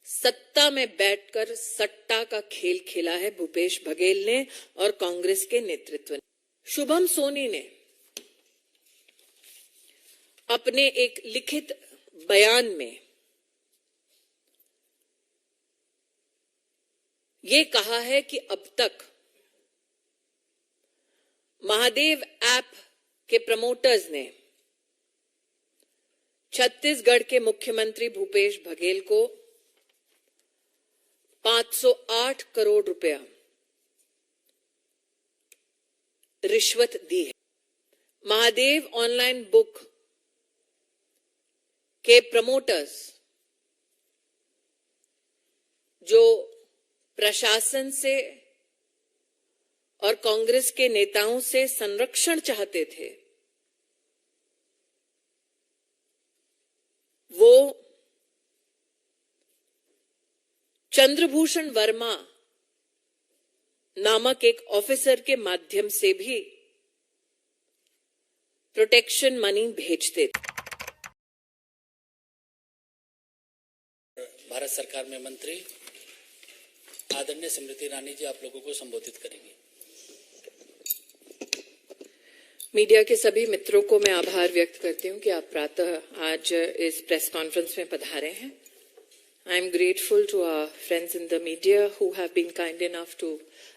सत्ता में बैठकर सट्टा का खेल खेला है भूपेश बघेल ने और कांग्रेस के नेतृत्व ने। शुभम सोनी ने अपने एक लिखित बयान में ये कहा है कि अब तक महादेव ऐप के प्रमोटर्स ने छत्तीसगढ़ के मुख्यमंत्री भूपेश बघेल को 508 करोड़ रुपया रिश्वत दी है। महादेव ऑनलाइन बुक के प्रमोटर्स जो प्रशासन से और कांग्रेस के नेताओं से संरक्षण चाहते थे, वो चंद्रभूषण वर्मा नामक एक ऑफिसर के माध्यम से भी प्रोटेक्शन मनी भेजते थे। भारत सरकार में मंत्री आदरणीय स्मृति ईरानी जी आप लोगों को संबोधित करेंगे। मीडिया के सभी मित्रों को मैं आभार व्यक्त करती हूं कि आप प्रातः आज इस प्रेस कॉन्फ्रेंस में पधारे हैं। I am grateful to our friends in the media who have been kind enough to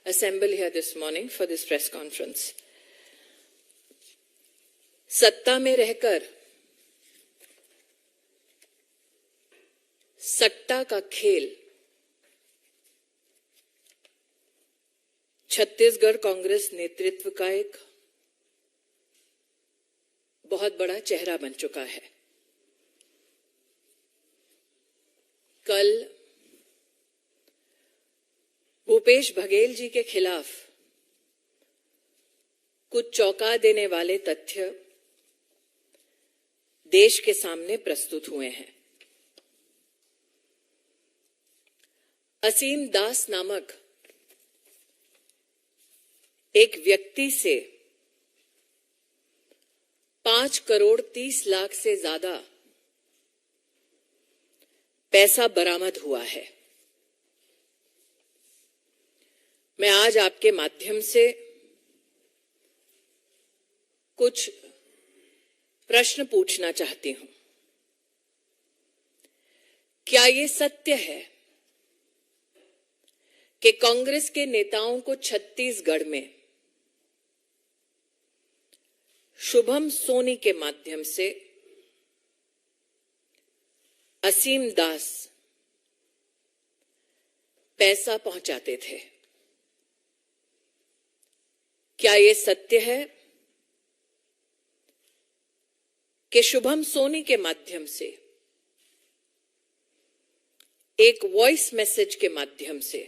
assemble here this morning for this press conference. सत्ता में रहकर सट्टा का खेल छत्तीसगढ़ कांग्रेस नेतृत्व का एक बहुत बड़ा चेहरा बन चुका है। कल भूपेश बघेल जी के खिलाफ कुछ चौंका देने वाले तथ्य देश के सामने प्रस्तुत हुए हैं। असीम दास नामक एक व्यक्ति से 5 करोड़ 30 लाख से ज्यादा पैसा बरामद हुआ है। मैं आज आपके माध्यम से कुछ प्रश्न पूछना चाहती हूं। क्या ये सत्य है कि कांग्रेस के नेताओं को छत्तीसगढ़ में शुभम सोनी के माध्यम से असीम दास पैसा पहुंचाते थे? क्या यह सत्य है कि शुभम सोनी के माध्यम से एक वॉइस मैसेज के माध्यम से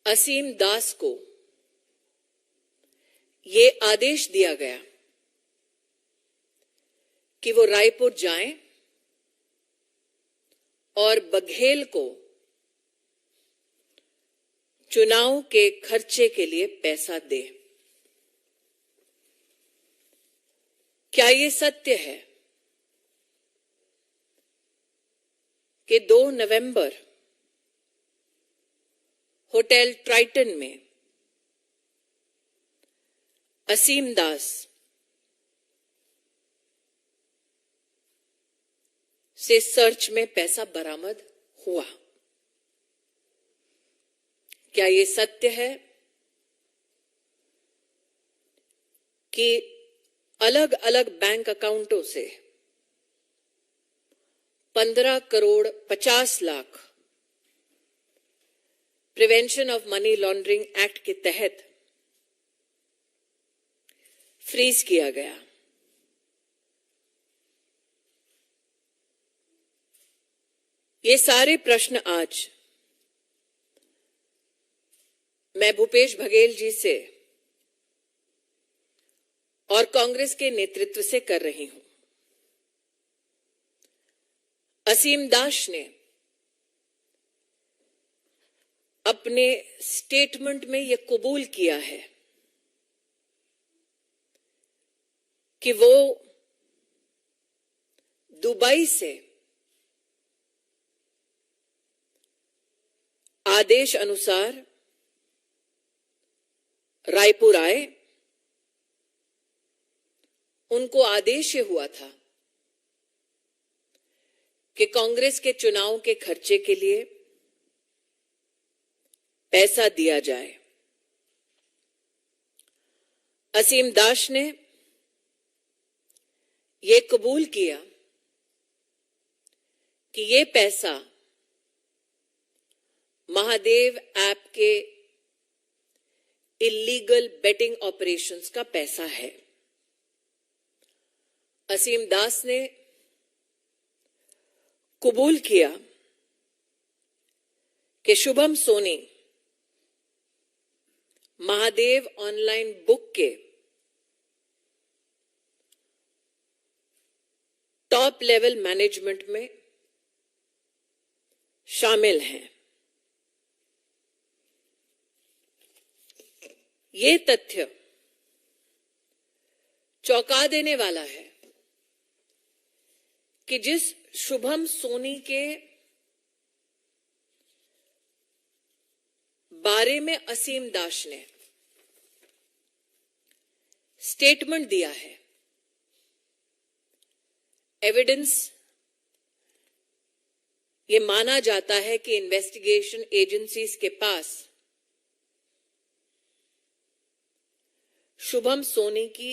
असीम दास को ये आदेश दिया गया कि वो रायपुर जाएं और बघेल को चुनाव के खर्चे के लिए पैसा दे? क्या ये सत्य है कि 2 नवंबर होटल ट्राइटन में असीम दास से सर्च में पैसा बरामद हुआ? क्या ये सत्य है कि अलग अलग बैंक अकाउंटों से 15 crore 50 lakh prevention of money laundering act के तहत फ्रीज किया गया? ये सारे प्रश्न आज मैं भूपेश बघेल जी से और कांग्रेस के नेतृत्व से कर रही हूं। असीम दास ने अपने स्टेटमेंट में यह कबूल किया है कि वो दुबई से आदेश अनुसार रायपुर आए। उनको आदेश ये हुआ था कि कांग्रेस के चुनाव के खर्चे के लिए पैसा दिया जाए। असीम दास ने ये कबूल किया कि ये पैसा महादेव ऐप के इलीगल बेटिंग ऑपरेशंस का पैसा है। असीम दास ने कबूल किया कि शुभम सोनी महादेव ऑनलाइन बुक के टॉप लेवल मैनेजमेंट में शामिल हैं। ये तथ्य चौंका देने वाला है कि जिस शुभम सोनी के बारे में असीम दास ने स्टेटमेंट दिया है, एविडेंस ये माना जाता है कि इन्वेस्टिगेशन एजेंसीज के पास शुभम सोनी की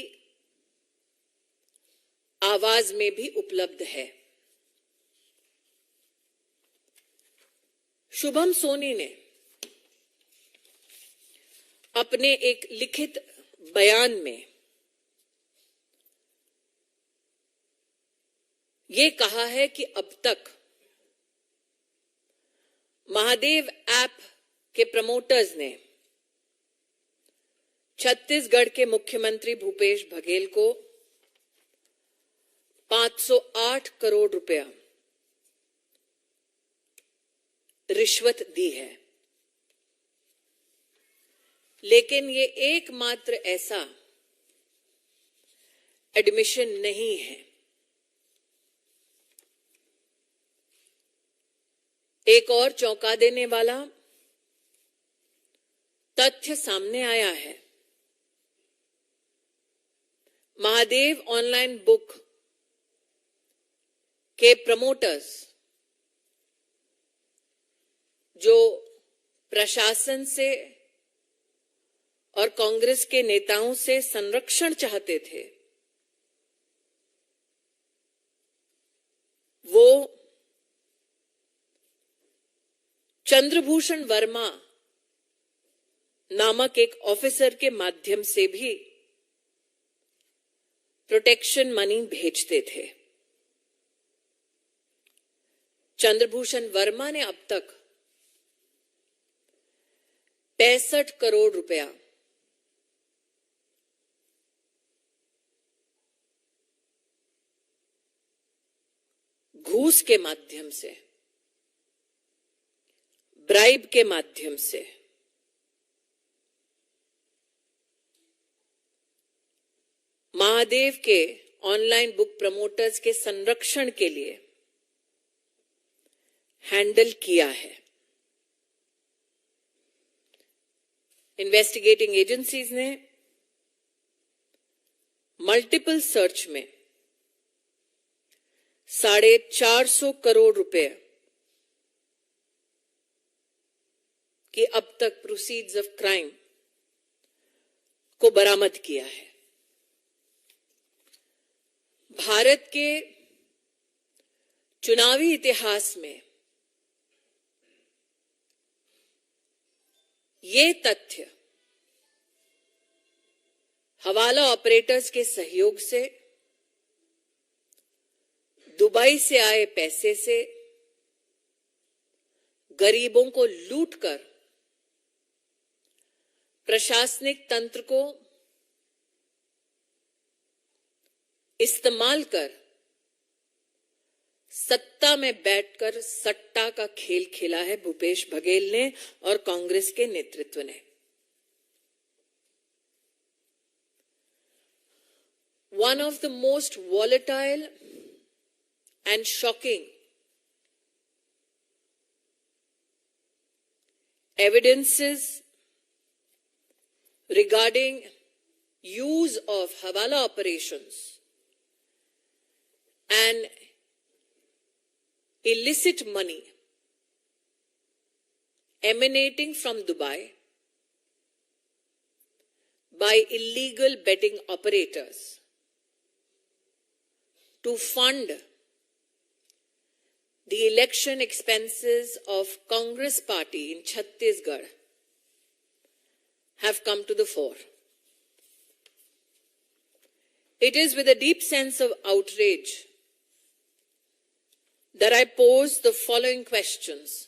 आवाज में भी उपलब्ध है। शुभम सोनी ने अपने एक लिखित बयान में ये कहा है कि अब तक महादेव ऐप के प्रमोटर्स ने छत्तीसगढ़ के मुख्यमंत्री भूपेश बघेल को 508 करोड़ रुपया रिश्वत दी है। लेकिन ये एकमात्र ऐसा एडमिशन नहीं है। एक और चौंका देने वाला तथ्य सामने आया है। महादेव ऑनलाइन बुक के प्रमोटर्स जो प्रशासन से और कांग्रेस के नेताओं से संरक्षण चाहते थे, वो चंद्रभूषण वर्मा नामक एक ऑफिसर के माध्यम से भी प्रोटेक्शन मनी भेजते थे। चंद्रभूषण वर्मा ने अब तक 65 करोड़ रुपया घूस के माध्यम से, ब्राइब के माध्यम से महादेव के ऑनलाइन बुक प्रमोटर्स के संरक्षण के लिए हैंडल किया है। इन्वेस्टिगेटिंग एजेंसीज ने मल्टीपल सर्च में 450 करोड़ रुपए की अब तक प्रोसीड्स ऑफ क्राइम को बरामद किया है। भारत के चुनावी इतिहास में ये तथ्य हवाला ऑपरेटर्स के सहयोग से, दुबई से आए पैसे से गरीबों को लूटकर प्रशासनिक तंत्र को इस्तेमाल कर सत्ता में बैठकर सट्टा का खेल खेला है भूपेश बघेल ने और कांग्रेस के नेतृत्व ने। One of the most volatile and shocking evidences regarding use of Hawala operations and illicit money emanating from Dubai by illegal betting operators to fund the election expenses of Congress party in Chhattisgarh have come to the fore. It is with a deep sense of outrage that I pose the following questions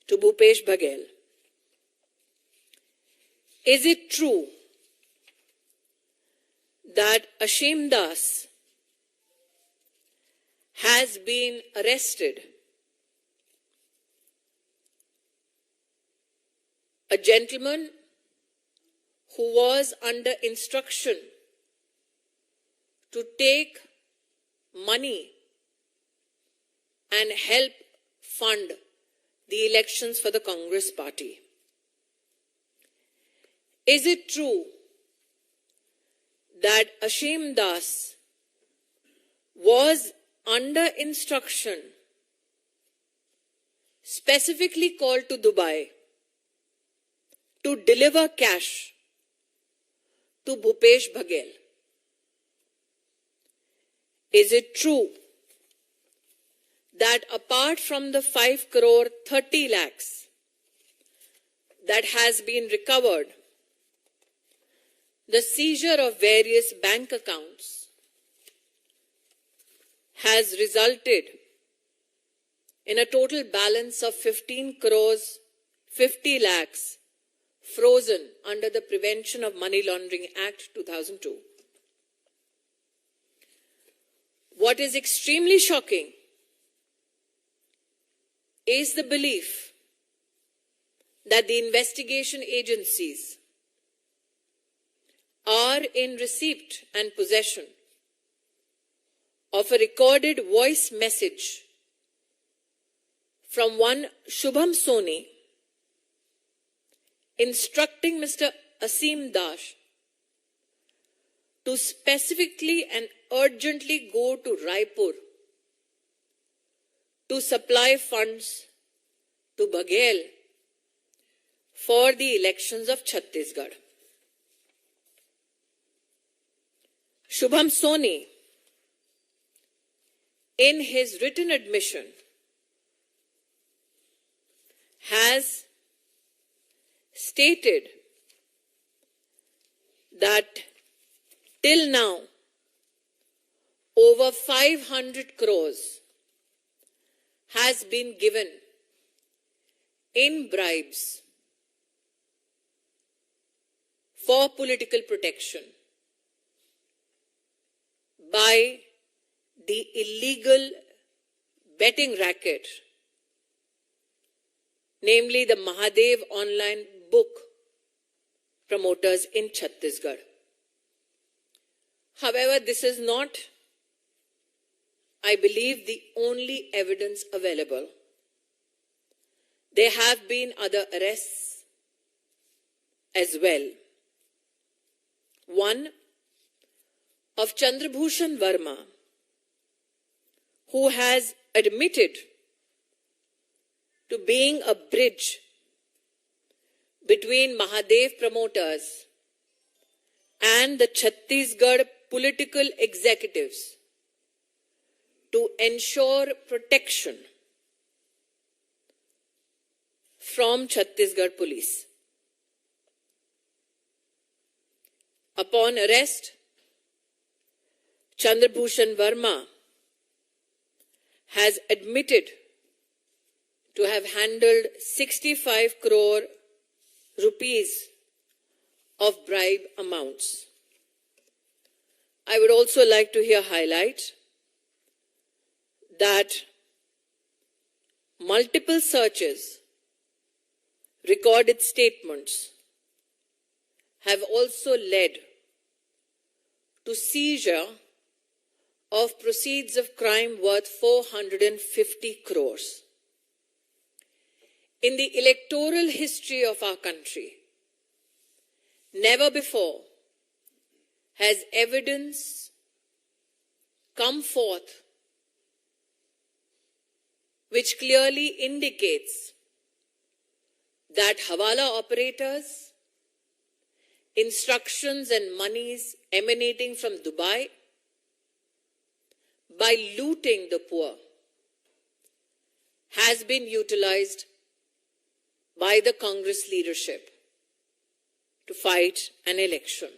to Bhupesh Baghel. Is it true that Ashim Das has been arrested? A gentleman who was under instruction to take money and help fund the elections for the Congress party. Is it true that Ashim Das was under instruction, specifically called to Dubai, to deliver cash to Bhupesh Baghel? Is it true that apart from the 5 crore 30 lakhs that has been recovered, the seizure of various bank accounts has resulted in a total balance of 15 crores 50 lakhs frozen under the Prevention of Money Laundering Act 2002. What is extremely shocking is the belief that the investigation agencies are in receipt and possession of a recorded voice message from one Shubham Soni instructing Mr. Ashim Das to specifically and urgently go to Raipur to supply funds to Baghel for the elections of Chhattisgarh. Shubham Soni, in his written admission, has stated that till now, over 500 crores has been given in bribes for political protection by the illegal betting racket, namely the Mahadev online book promoters in Chhattisgarh. However, this is not, I believe, the only evidence available. There have been other arrests as well. One of Chandrabhushan Verma, who has admitted to being a bridge between Mahadev promoters and the Chhattisgarh political executives to ensure protection from Chhattisgarh police. Upon arrest, Chandrabhushan Verma has admitted to have handled 65 crore rupees of bribe amounts. I would also like to here highlight that multiple searches, recorded statements have also led to seizure of proceeds of crime worth 450 crores. In the electoral history of our country, never before has evidence come forth which clearly indicates that Hawala operators, instructions and monies emanating from Dubai by looting the poor has been utilized by the Congress leadership to fight an election.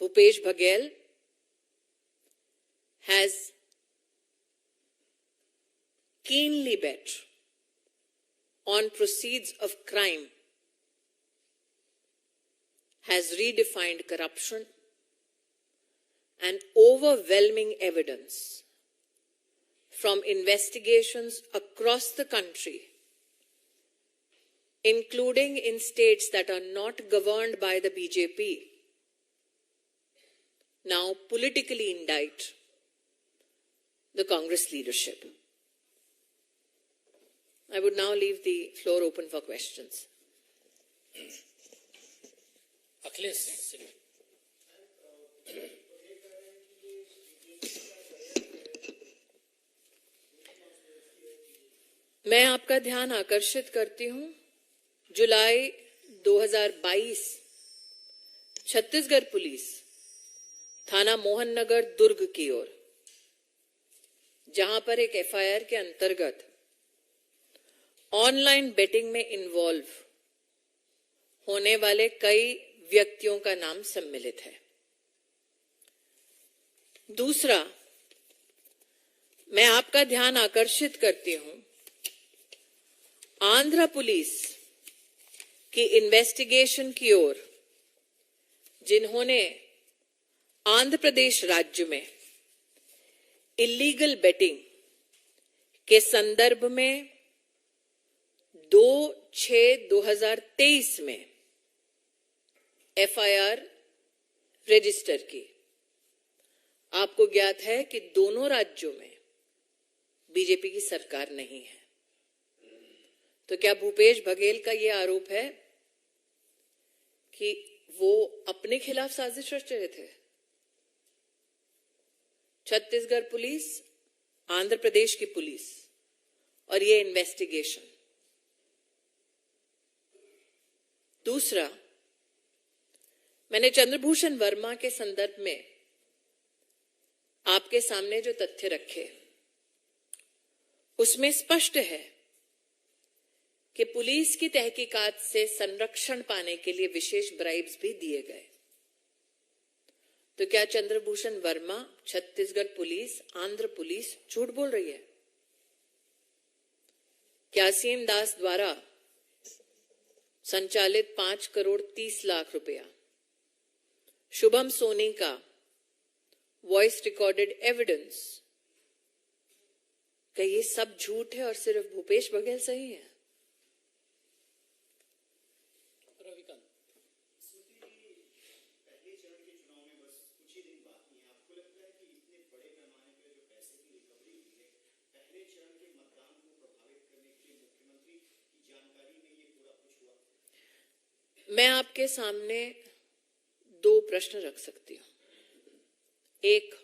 Bhupesh Baghel has keenly bet on proceeds of crime, has redefined corruption, and overwhelming evidence from investigations across the country, including in states that are not governed by the BJP, now politically indict the Congress leadership. I would now leave the floor open for questions. Akhilesh मैं आपका ध्यान आकर्षित करती हूं, जुलाई 2022 Chhattisgarh police थाना मोहन नगर दुर्ग की ओर, जहां पर एक एफआईआर के अंतर्गत ऑनलाइन बेटिंग में इन्वॉल्व होने वाले कई व्यक्तियों का नाम सम्मिलित है। दूसरा, मैं आपका ध्यान आकर्षित करती हूं, आंध्र पुलिस की इन्वेस्टिगेशन की ओर, जिन्होंने आंध्र प्रदेश राज्य में इलीगल बेटिंग के संदर्भ में 2/6/2023 में एफआईआर रजिस्टर की। आपको ज्ञात है कि दोनों राज्यों में बीजेपी की सरकार नहीं है। तो क्या भूपेश बघेल का यह आरोप है कि वो अपने खिलाफ साजिश रच रहे थे? छत्तीसगढ़ पुलिस, आंध्र प्रदेश की पुलिस और ये इन्वेस्टिगेशन। दूसरा, मैंने चंद्रभूषण वर्मा के संदर्भ में आपके सामने जो तथ्य रखे, उसमें स्पष्ट है कि पुलिस की तहकीकात से संरक्षण पाने के लिए विशेष ब्राइब्स भी दिए गए। तो क्या चंद्रभूषण वर्मा, छत्तीसगढ़ पुलिस, आंध्र पुलिस झूठ बोल रही है? क्या असीम दास द्वारा संचालित 5,30,00,000 रुपया, शुभम सोनी का वॉइस रिकॉर्डेड एविडेंस, क्या ये सब झूठ है और सिर्फ भूपेश बघेल सही है? मैं आपके सामने दो प्रश्न रख सकती हूं। एक,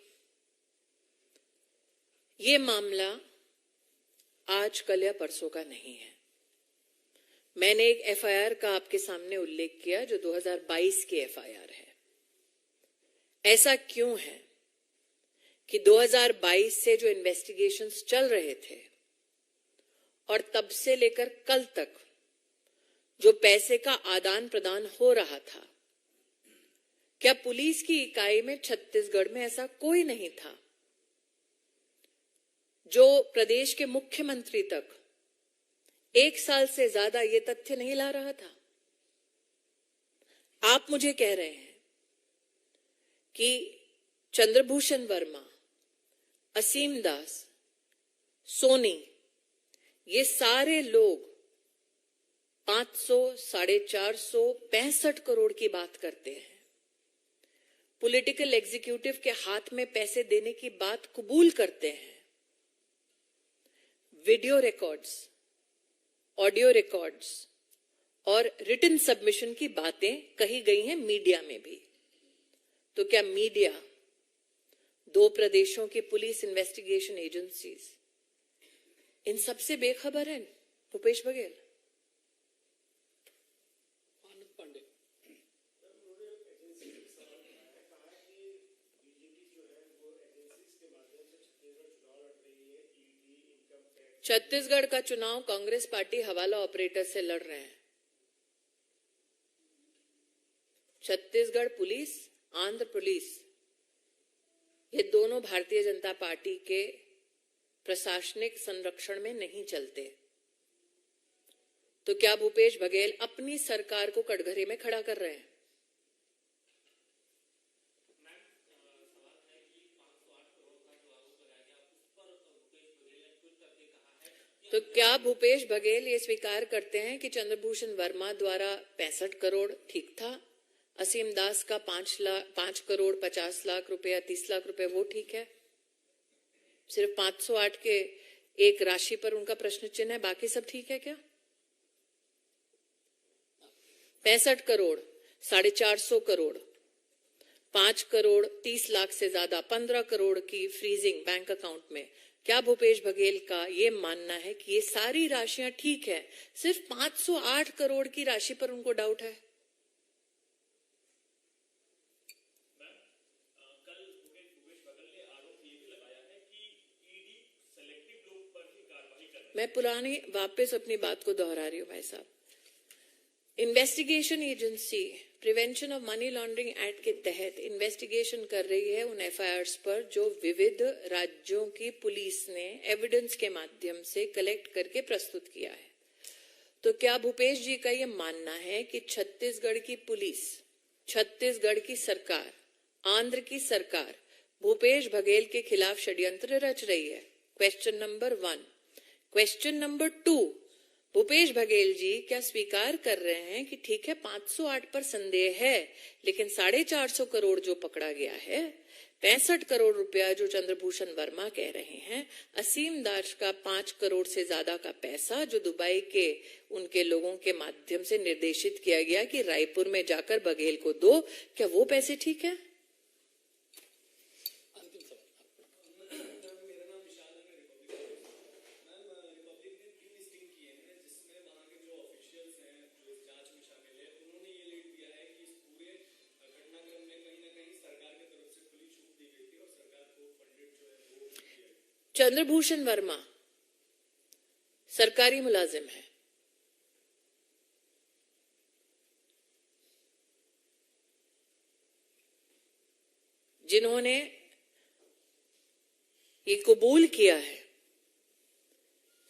ये मामला आज कल या परसों का नहीं है। मैंने एक एफआईआर का आपके सामने उल्लेख किया जो 2022 की एफआईआर है। ऐसा क्यों है कि 2022 से जो इन्वेस्टिगेशंस चल रहे थे और तब से लेकर कल तक जो पैसे का आदान प्रदान हो रहा था, क्या पुलिस की इकाई में छत्तीसगढ़ में ऐसा कोई नहीं था जो प्रदेश के मुख्यमंत्री तक 1 साल से ज्यादा ये तथ्य नहीं ला रहा था? आप मुझे कह रहे हैं कि चंद्रभूषण वर्मा, असीम दास, सोनी, ये सारे लोग 500, 450, 65 करोड़ की बात करते हैं, पॉलिटिकल एग्जीक्यूटिव के हाथ में पैसे देने की बात कबूल करते हैं, वीडियो रिकॉर्ड्स, ऑडियो रिकॉर्ड्स और रिटन सबमिशन की बातें कही गई हैं मीडिया में भी। तो क्या मीडिया, 2 प्रदेशों की पुलिस इन्वेस्टिगेशन एजेंसीज इन सबसे बेखबर है भूपेश बघेल? आनंद पांडे। छत्तीसगढ़ का चुनाव कांग्रेस पार्टी हवाला ऑपरेटर से लड़ रहे हैं। छत्तीसगढ़ पुलिस, आंध्र पुलिस, ये दोनों भारतीय जनता पार्टी के प्रशासनिक संरक्षण में नहीं चलते। तो क्या भूपेश बघेल अपनी सरकार को कटघरे में खड़ा कर रहे हैं? तो क्या भूपेश बघेल ये स्वीकार करते हैं कि चंद्रभूषण वर्मा द्वारा 65 करोड़ ठीक था, असीम दास का 5 करोड़ 50 लाख रुपए, 30 लाख रुपए वो ठीक है, सिर्फ 508 के एक राशि पर उनका प्रश्न चिन्ह है, बाकी सब ठीक है क्या? 65 करोड़, 450 करोड़, 5 करोड़ 30 लाख से ज्यादा, 15 करोड़ की फ्रीजिंग बैंक अकाउंट में, क्या भूपेश बघेल का ये मानना है कि ये सारी राशियां ठीक है, सिर्फ 508 करोड़ की राशि पर उनको डाउट है? मैं पुरानी वापस अपनी बात को दोहरा रही हूं भाई साहब। Investigation agency prevention of money laundering act के तहत इन्वेस्टिगेशन कर रही है उन एफआईआर्स पर जो विविध राज्यों की पुलिस ने एविडेंस के माध्यम से कलेक्ट करके प्रस्तुत किया है। तो क्या भूपेश जी का ये मानना है कि छत्तीसगढ़ की पुलिस, छत्तीसगढ़ की सरकार, आंध्र की सरकार भूपेश बघेल के खिलाफ षड्यंत्र रच रही है? Question number 1। Question number 2, Bhupesh Baghel ji क्या स्वीकार कर रहे हैं कि ठीक है 508 पर संदेह है, लेकिन 450 करोड़ जो पकड़ा गया है, 65 करोड़ रुपया जो चंद्रभूषण वर्मा कह रहे हैं, असीम दास का 5 करोड़ से ज्यादा का पैसा जो दुबई के उनके लोगों के माध्यम से निर्देशित किया गया कि रायपुर में जाकर बघेल को दो, क्या वो पैसे ठीक है? चंद्रभूषण वर्मा सरकारी मुलाजिम है, जिन्होंने ये कबूल किया है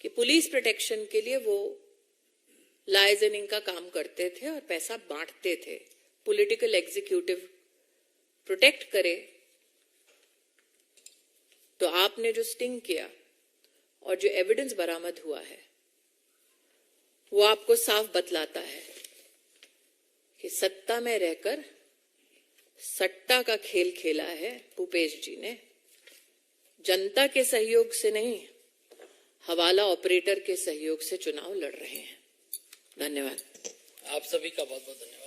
कि पुलिस प्रोटेक्शन के लिए वो लाइजनिंग का काम करते थे और पैसा बांटते थे, पॉलिटिकल एग्जीक्यूटिव प्रोटेक्ट करे। तो आपने जो स्टिंग किया और जो एविडेंस बरामद हुआ है वो आपको साफ बतलाता है कि सत्ता में रहकर सट्टा का खेल खेला है भूपेश जी ने, जनता के सहयोग से नहीं, हवाला ऑपरेटर के सहयोग से चुनाव लड़ रहे हैं। धन्यवाद। आप सभी का बहुत बहुत धन्यवाद।